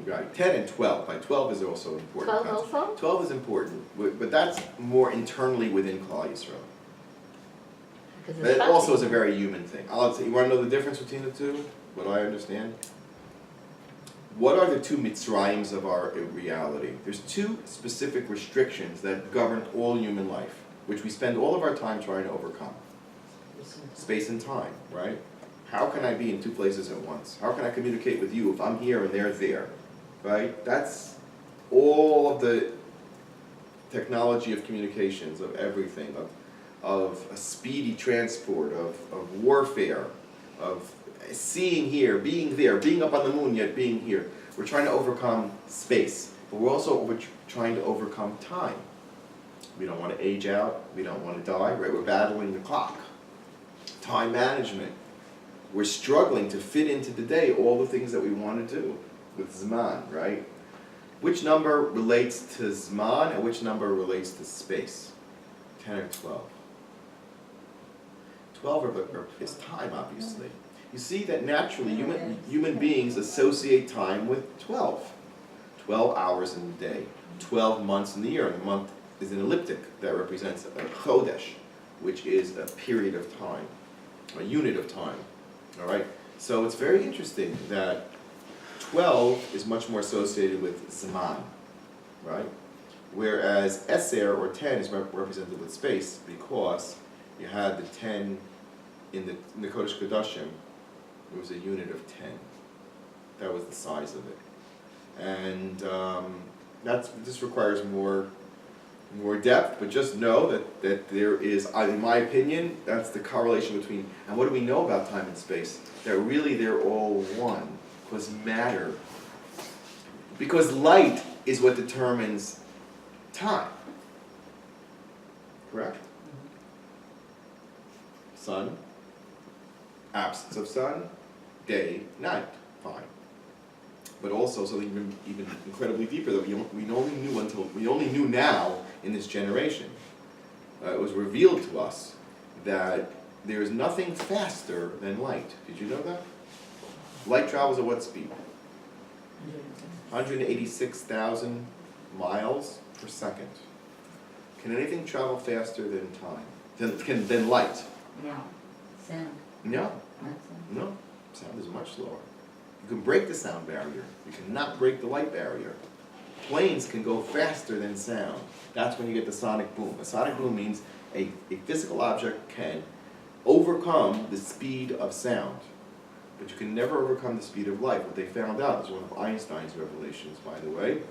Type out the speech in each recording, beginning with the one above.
Right, 10 and 12. 12 is also important. 12 also? 12 is important, but that's more internally within Klal Yisrael. Because But it also is a very human thing. I'll say, you want to know the difference between the two? What I understand? What are the two Mitzrayims of our reality? There's two specific restrictions that govern all human life, which we spend all of our time trying to overcome. Space and time, right? How can I be in two places at once? How can I communicate with you if I'm here and they're there? Right? That's all of the technology of communications, of everything, of a speedy transport, of warfare, of seeing here, being there, being up on the moon yet being here. We're trying to overcome space, but we're also trying to overcome time. We don't want to age out, we don't want to die, right? We're battling the clock. Time management. We're struggling to fit into the day all the things that we want to do with Zman, right? Which number relates to Zman and which number relates to space? 10 or 12? 12 is time, obviously. You see that naturally human beings associate time with 12. 12 hours in the day, 12 months in the year, and a month is an elliptic that represents a chodesh, which is a period of time, a unit of time. All right? So it's very interesting that 12 is much more associated with Zman, right? Whereas Eser, or 10, is represented with space, because you had the 10 in the Kodesh Kodashim. It was a unit of 10. That was the size of it. And this requires more depth, but just know that there is, in my opinion, that's the correlation between, and what do we know about time and space? That really they're all one, because matter, because light is what determines time. Correct? Sun, absence of sun, day, night, fine. But also something even incredibly deeper that we only knew now in this generation. It was revealed to us that there is nothing faster than light. Did you know that? Light travels at what speed? 186,000 miles per second. Can anything travel faster than time? Than light? No. Sound. No. Not sound. No. Sound is much slower. You can break the sound barrier. You cannot break the light barrier. Planes can go faster than sound. That's when you get the sonic boom. A sonic boom means a physical object can overcome the speed of sound. But you can never overcome the speed of light. What they found out is one of Einstein's revelations, by the way,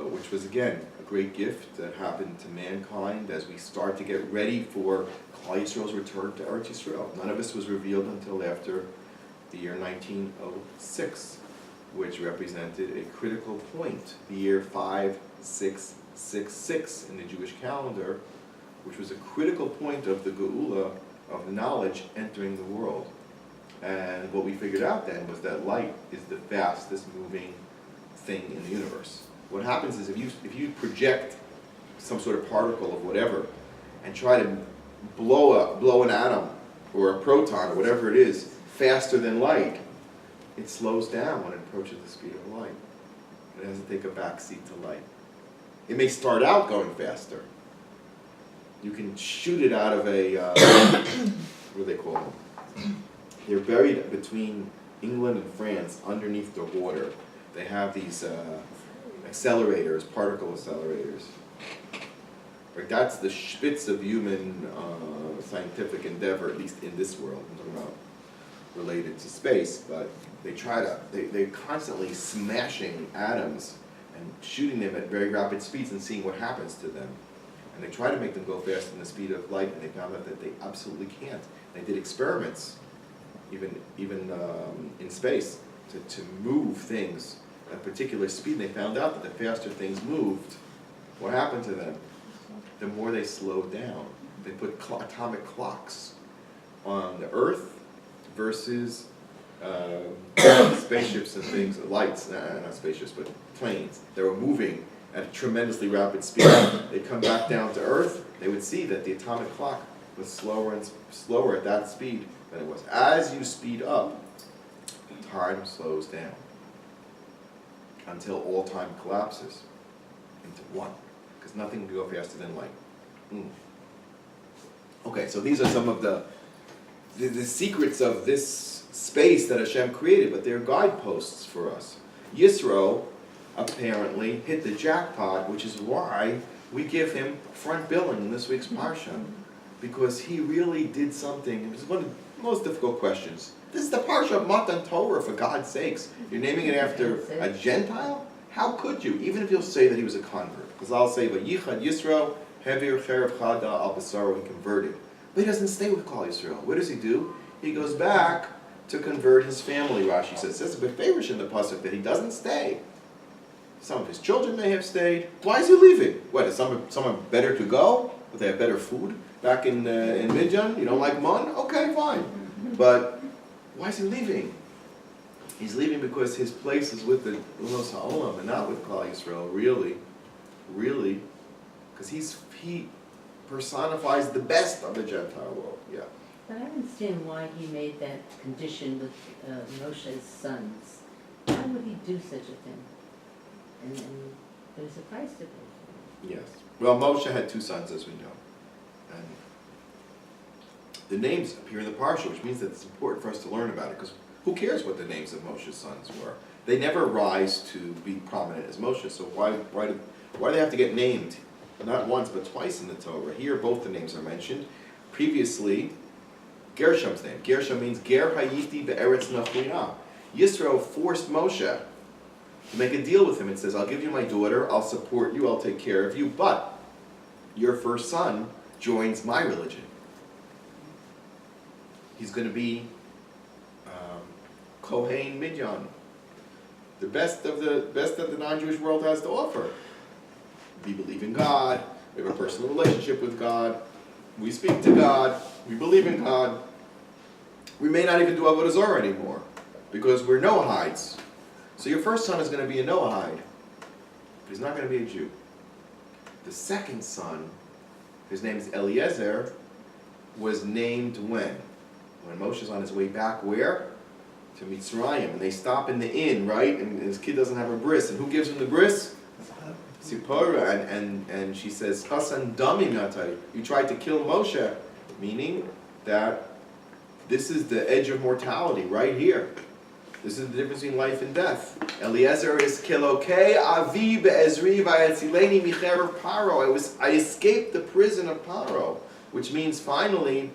which was, again, a great gift that happened to mankind as we start to get ready for Klal Yisrael's return to Eretz Yisrael. None of this was revealed until after the year 1906, which represented a critical point, the year 5666 in the Jewish calendar, which was a critical point of the Geula, of knowledge entering the world. And what we figured out then was that light is the fastest moving thing in the universe. What happens is if you project some sort of particle of whatever and try to blow an atom or a proton or whatever it is faster than light, it slows down when it approaches the speed of light. It has to take a backseat to light. It may start out going faster. You can shoot it out of a, what do they call them? They're buried between England and France underneath the water. They have these accelerators, particle accelerators. Like that's the spitz of human scientific endeavor, at least in this world. I'm talking about related to space, but they're constantly smashing atoms and shooting them at very rapid speeds and seeing what happens to them. And they try to make them go faster than the speed of light, and they found out that they absolutely can't. They did experiments, even in space, to move things at a particular speed, and they found out that the faster things moved, what happened to them? The more they slowed down. They put atomic clocks on the Earth versus spaceships and things, lights, not spaceships, but planes. They were moving at a tremendously rapid speed. They'd come back down to Earth, they would see that the atomic clock was slower and slower at that speed than it was. As you speed up, time slows down. until all time collapses into one, because nothing can go faster than light. Okay, so these are some of the secrets of this space that Hashem created, but they're guideposts for us. Yisro apparently hit the jackpot, which is why we give him front billing in this week's Parsha, because he really did something. It was one of the most difficult questions. This is the Parsha of Matan Torah, for God's sakes. You're naming it after a Gentile? How could you? Even if you'll say that he was a convert. Because I'll say, Vayichad Yisro, Hevir Cherev Chada Al Basaro, he converted. But he doesn't stay with Klal Yisrael. What does he do? He goes back to convert his family, Rashi says. That's a bit favorish in the pasuk that he doesn't stay. Some of his children may have stayed. Why is he leaving? What, is someone better to go? Do they have better food back in Midian? You don't like man? Okay, fine. But why is he leaving? He's leaving because his place is with the Ulos HaOlam and not with Klal Yisrael, really. Because he personifies the best of the Gentile world, yeah. But I understand why he made that condition with Moshe's sons. Why would he do such a thing? And there's a price to pay for it. Yes. Well, Moshe had two sons, as we know. And the names appear in the Parsha, which means that it's important for us to learn about it, because who cares what the names of Moshe's sons were? They never rise to be prominent as Moshe, so why do they have to get named? Not once, but twice in the Torah. Here, both the names are mentioned. Previously, Gershom's name. Gershom means Ger Hayiti Be'eretz Nachuyah. Yisro forced Moshe to make a deal with him. It says, I'll give you my daughter, I'll support you, I'll take care of you, but your first son joins my religion. He's going to be Kohen Midyan, the best of the non-Jewish world has to offer. We believe in God, we have a personal relationship with God, we speak to God, we believe in God. We may not even do Avodah Zarah anymore, because we're Noahides. So your first son is going to be a Noahide, but he's not going to be a Jew. The second son, his name is Eliezer, was named when? When Moshe's on his way back where? To Mitzrayim, and they stop in the inn, right? And his kid doesn't have a bris, and who gives him the bris? Zipporah, and she says, Chasan dami natai, you tried to kill Moshe, meaning that this is the edge of mortality right here. This is the difference between life and death. Eliezer is kilokei avi be'ezri v'ayatzileni micherev paro. I escaped the prison of Paro, which means finally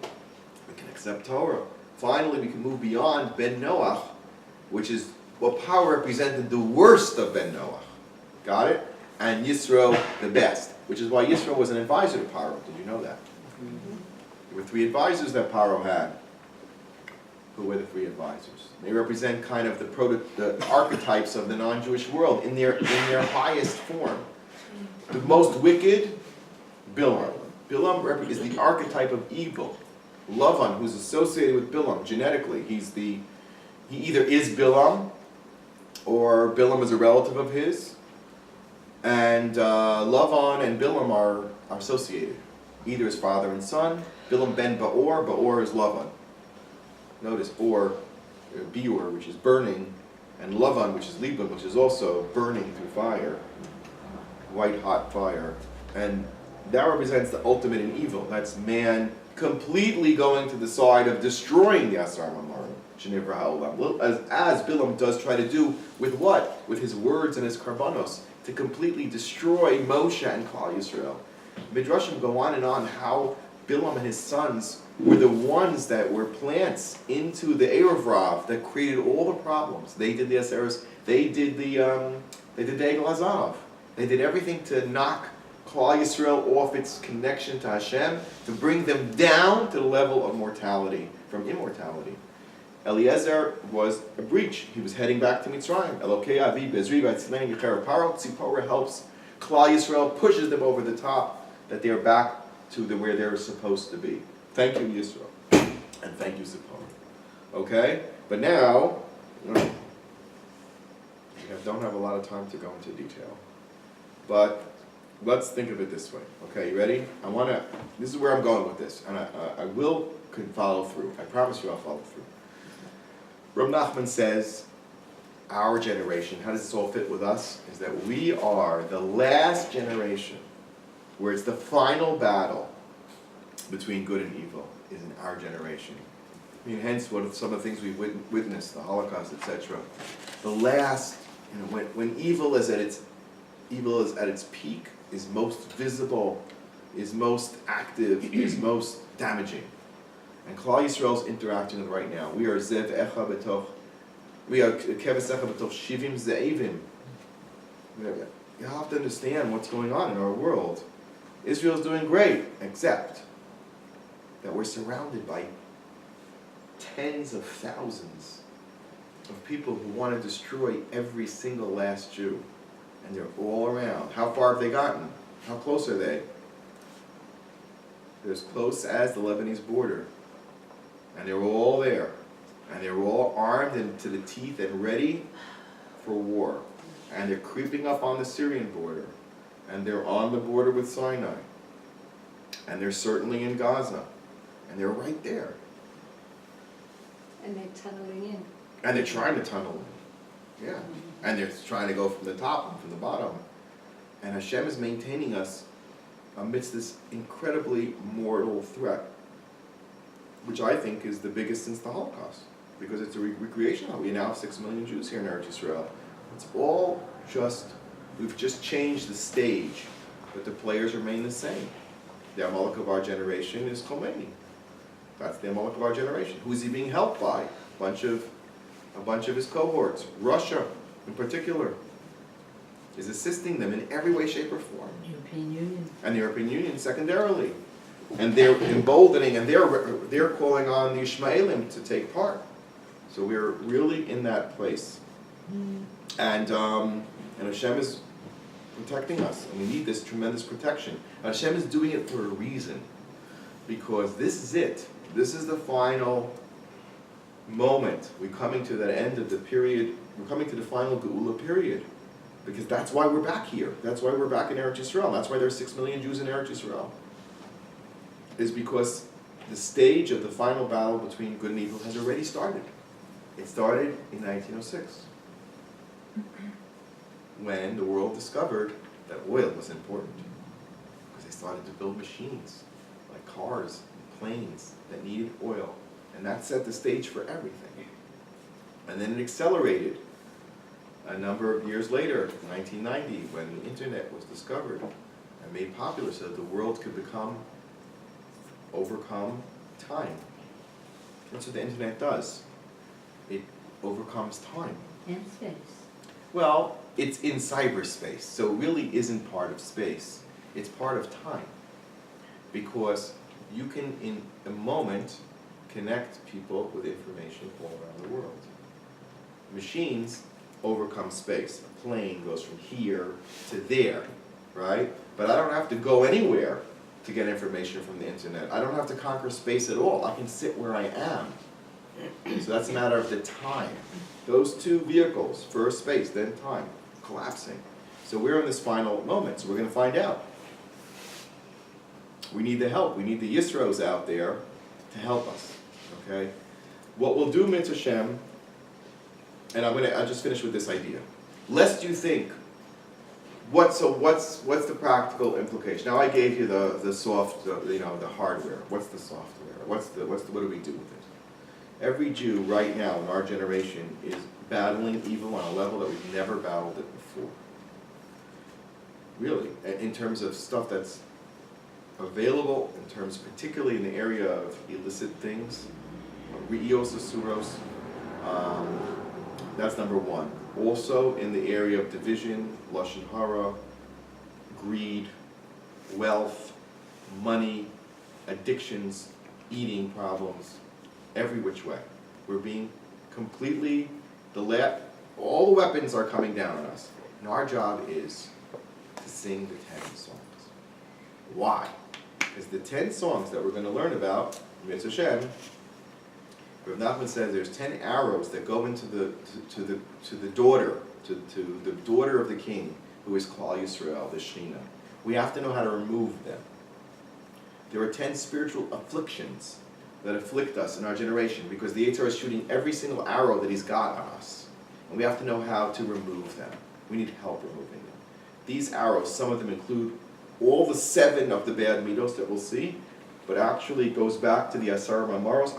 we can accept Torah. Finally we can move beyond Ben Noach, which is what Paro represented, the worst of Ben Noach. Got it? And Yisro the best, which is why Yisro was an advisor to Paro. Did you know that? There were 3 advisors that Paro had. Who were the 3 advisors? They represent kind of the archetypes of the non-Jewish world in their highest form. The most wicked, Bilam. Bilam is the archetype of evil. Lavan, who's associated with Bilam genetically, he either is Bilam, or Bilam is a relative of his. And Lavan and Bilam are associated, either as father and son. Bilam ben Baor is Lavan. Notice Or, Biur, which is burning, and Lavan, which is Liban, which is also burning through fire, white hot fire. And that represents the ultimate in evil. That's man completely going to the side of destroying the Asar Mamarim, Shenivra Ha'olam. As Bilam does try to do with what? With his words and his karbanos, to completely destroy Moshe and Klal Yisrael. Midrashim go on and on how Bilam and his sons were the ones that were plants into the Erev Rav that created all the problems. They did the Aseres, they did the Egel Hazav. They did everything to knock Klal Yisrael off its connection to Hashem, to bring them down to the level of mortality from immortality. Eliezer was a breach. He was heading back to Mitzrayim. Elokei avi bezri v'atzileni yicher paro. Tzipora helps Klal Yisrael, pushes them over the top, that they are back to where they're supposed to be. Thank you, Yisrael. And thank you, Zipporah. Okay? But now, we don't have a lot of time to go into detail. But let's think of it this way. Okay, you ready? This is where I'm going with this. And I can follow through. I promise you I'll follow through. Reb Nachman says our generation, how does this all fit with us? Is that we are the last generation where it's the final battle between good and evil is in our generation. I mean, hence what some of the things we've witnessed, the Holocaust, etc. The last, when evil is at its peak, is most visible, is most active, is most damaging. And Klal Yisrael is interacting with it right now. We are Zev Echa B'toch, we are Keves Echa B'toch Shivim Ze'evim. You have to understand what's going on in our world. Israel's doing great, except that we're surrounded by tens of thousands of people who want to destroy every single last Jew. And they're all around. How far have they gotten? How close are they? They're as close as the Lebanese border. And they're all there. And they're all armed and to the teeth and ready for war. And they're creeping up on the Syrian border. And they're on the border with Sinai. And they're certainly in Gaza. And they're right there. And they're tunneling in. And they're trying to tunnel in. Yeah. And they're trying to go from the top and from the bottom. And Hashem is maintaining us amidst this incredibly mortal threat, which I think is the biggest since the Holocaust, because it's a recreation. We now have 6 million Jews here in Eretz Yisrael. It's all just, we've just changed the stage, but the players remain the same. The Amalek of our generation is Khomeini. That's the Amalek of our generation. Who is he being helped by? A bunch of his cohorts. Russia, in particular, is assisting them in every way, shape, or form. European Union. And the European Union, secondarily. And they're emboldening, and they're calling on the Ishmaelim to take part. So we're really in that place. And Hashem is protecting us, and we need this tremendous protection. And Hashem is doing it for a reason, because this is it. This is the final moment. We're coming to that end of the period. We're coming to the final Geula period, because that's why we're back here. That's why we're back in Eretz Yisrael. That's why there are 6 million Jews in Eretz Yisrael. Is because the stage of the final battle between good and evil has already started. It started in 1906, when the world discovered that oil was important, because they started to build machines, like cars, planes, that needed oil. And that set the stage for everything. And then it accelerated a number of years later, 1990, when the internet was discovered and made popular so that the world could overcome time. That's what the internet does. It overcomes time. And space. Well, it's in cyberspace, so it really isn't part of space. It's part of time. Because you can, in a moment, connect people with information all around the world. Machines overcome space. A plane goes from here to there, right? But I don't have to go anywhere to get information from the internet. I don't have to conquer space at all. I can sit where I am. So that's a matter of the time. Those two vehicles, first space, then time, collapsing. So we're in this final moment, so we're going to find out. We need the help. We need the Yisros out there to help us. Okay? What we'll do, Mitzvah Shem, and I'll just finish with this idea. Lest you think, what's the practical implication? Now I gave you the hardware. What's the software? What do we do with it? Every Jew right now in our generation is battling evil on a level that we've never battled it before. Really, in terms of stuff that's available, in terms particularly in the area of illicit things, Ri'os Asuros, that's number one. Also in the area of division, Lashon Hara, greed, wealth, money, addictions, eating problems, every which way. We're being completely, all the weapons are coming down on us. And our job is to sing the 10 songs. Why? Because the 10 songs that we're going to learn about, Mitzvah Shem, Rav Nachman says there's 10 arrows that go into the daughter of the king, who is Klal Yisrael, the Shechina. We have to know how to remove them. There are 10 spiritual afflictions that afflict us in our generation, because the Yetzer is shooting every single arrow that he's got on us. and we have to know how to remove them. We need help removing them. These arrows, some of them include all the 7 of the bad midos that we'll see, but actually it goes back to the Asar Mamaros.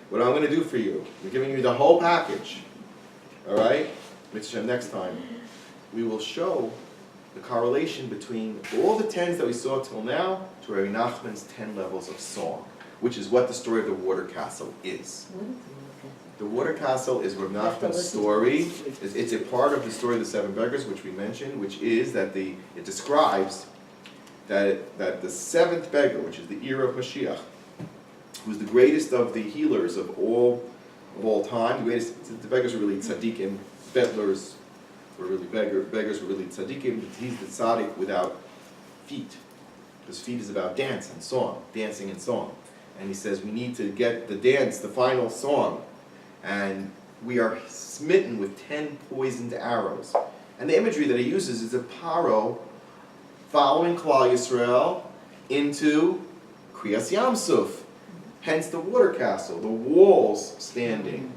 What I'm gonna do for you, I'm giving you the whole package. All right? Mitzvah, next time, we will show the correlation between all the 10s that we saw till now to Rabbi Nachman's 10 levels of song, which is what the story of the water castle is. What is The water castle is Rabbi Nachman's story. It's a part of the story of the 7 beggars, which we mentioned, which is that it describes that the 7th beggar, which is the era of Mashiach, who's the greatest of the healers of all time. The beggars were really tzaddikim, bedlars were really beggars were really tzaddikim. He's the tzaddik without feet, because feet is about dancing and song. And he says we need to get the dance, the final song, and we are smitten with 10 poisoned arrows. And the imagery that he uses is a paro following Klal Yisrael into Kriyas Yamsuf, hence the water castle, the walls standing,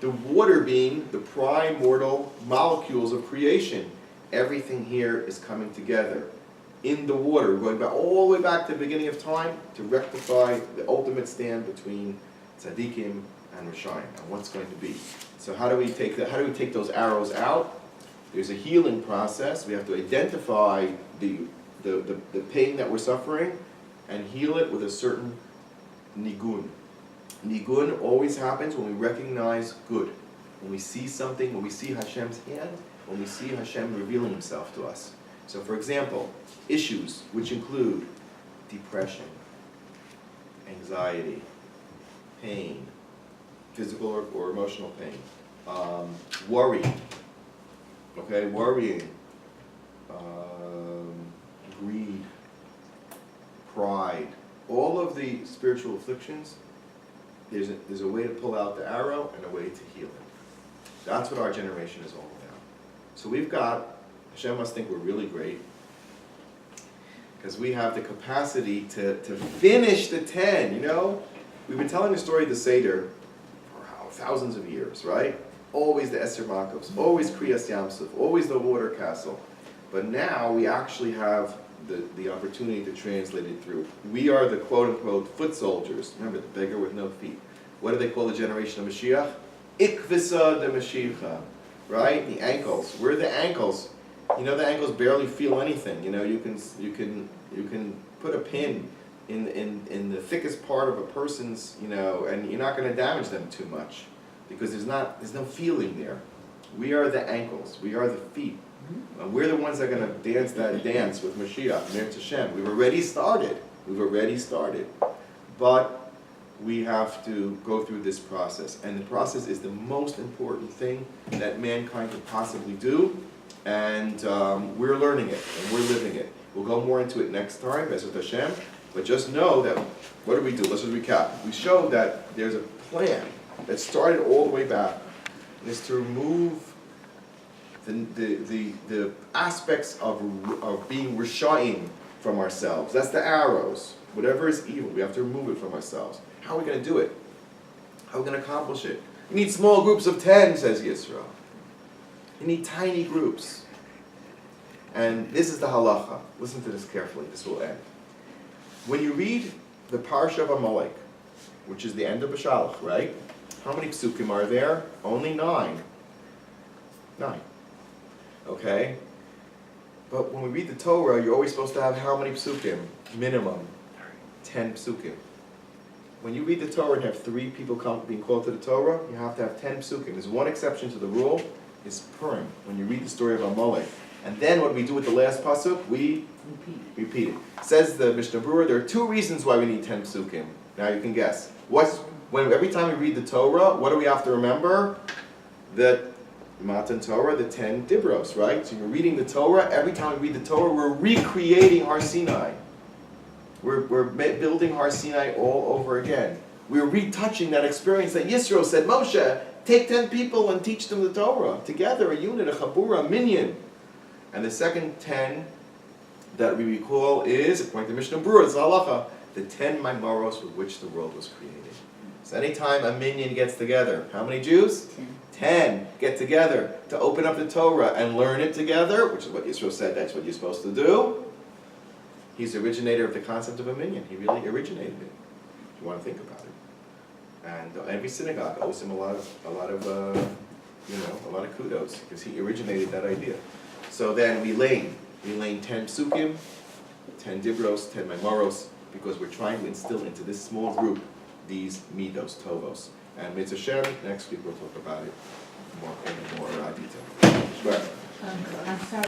the water being the primordial molecules of creation. Everything here is coming together in the water, going back all the way back to the beginning of time to rectify the ultimate stand between tzaddikim and Rishayim, and what's going to be. So how do we take that? How do we take those arrows out? There's a healing process. We have to identify the pain that we're suffering and heal it with a certain nigun. Nigun always happens when we recognize good. When we see something, when we see Hashem's hand, when we see Hashem revealing himself to us. So for example, issues which include depression, anxiety, pain, physical or emotional pain, worrying, greed, pride, all of the spiritual afflictions, there's a way to pull out the arrow and a way to heal it. That's what our generation is all about. So we've got, Hashem must think we're really great, because we have the capacity to finish the 10, you know? We've been telling the story of the Seder for thousands of years, right? Always the Eser Makovs, always Kriyas Yamsuf, always the water castle. But now we actually have the opportunity to translate it through. We are the quote-unquote foot soldiers. Remember, the beggar with no feet. What do they call the generation of Mashiach? Ikvisa de Mashiach, right? The ankles. We're the ankles. You know, the ankles barely feel anything. You know, you can put a pin in the thickest part of a person's, you know, and you're not going to damage them too much because there's no feeling there. We are the ankles. We are the feet. And we're the ones that are going to dance that dance with Mashiach, Mir Tashem. We've already started. But we have to go through this process. And the process is the most important thing that mankind could possibly do. And we're learning it, and we're living it. We'll go more into it next time, Bezrat Hashem. But just know that, what do we do? Let's just recap. We showed that there's a plan that started all the way back, and is to remove the aspects of being Rishayim from ourselves. That's the arrows. Whatever is evil, we have to remove it from ourselves. How are we going to do it? How are we going to accomplish it? You need small groups of 10, says Yisro. You need tiny groups. And this is the halacha. Listen to this carefully. This will end. When you read the Parsha of Amalek, which is the end of Bashalach, right? How many psukim are there? Only 9. 9. Okay? But when we read the Torah, you're always supposed to have how many psukim? Minimum 10 psukim. When you read the Torah and have 3 people being called to the Torah, you have to have 10 psukim. There's one exception to the rule, is Purim, when you read the story of Amalek. And then what we do with the last pasuk, we repeat it. Says the Mishnah Berurah, there are 2 reasons why we need 10 psukim. Now you can guess. Every time we read the Torah, what do we have to remember? That Matan Torah, the 10 Dibros, right? So you're reading the Torah. Every time we read the Torah, we're recreating Har Sinai. We're building Har Sinai all over again. We're retouching that experience that Yisro said, Moshe, take 10 people and teach them the Torah. Together, a unit, a chabura, a minyan. And the second 10 that we recall is, according to Mishnah Berurah, it's halacha, the 10 Maimoros with which the world was created. So anytime a minyan gets together, how many Jews? 10. 10 get together to open up the Torah and learn it together, which is what Yisro said that's what you're supposed to do. He's the originator of the concept of a minyan. He really originated it, if you want to think about it. And every synagogue owes him a lot of kudos, because he originated that idea. So then we lane 10 psukim, 10 dibros, 10 memoros, because we're trying to instill into this small group these midos, tovos. And Mitzvah Shem, next week we'll talk about it more in more detail. Schwartz. I'm sorry.